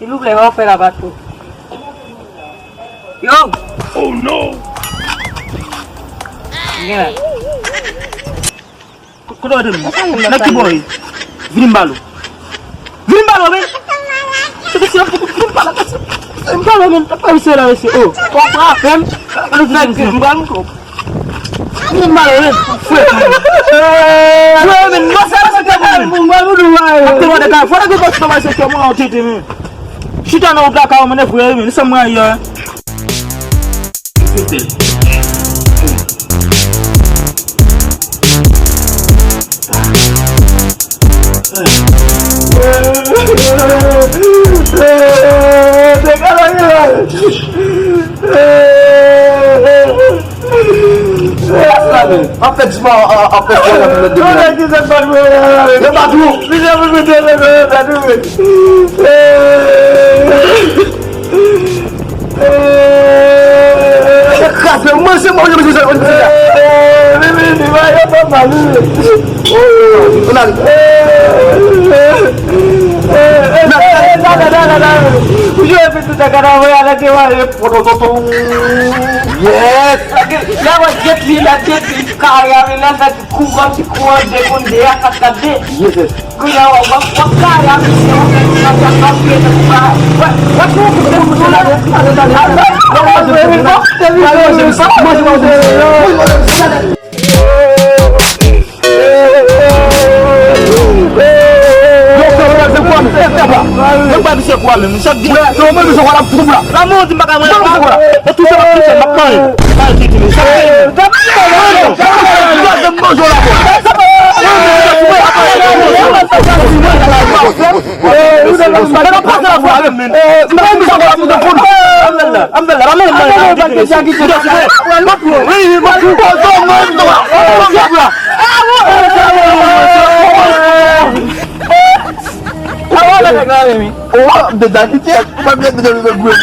S'il vous plaît, on va faire la bateau. Yo! Oh no! Viens là. Kudo dem. Lucky boy. Virimbalo. Virimbalo men. Virimbalo men. Apa isi lah isi? Oh, apa kan? Kalau sudah virimbalo kok. Virimbalo men. Fue men. Masalah sekarang. Virimbalo dua. Aku ada kau. Fora aku bos nama sekian mau titi men. Kita nak udah kau mana fue men. Semua ya. Yes. Lama jetli la jetli kaya mina na kuwa de kunde akakade. Yes. Kuya wa kaya mina na kafe na oh, bedanya dia pakai betul-betul gue.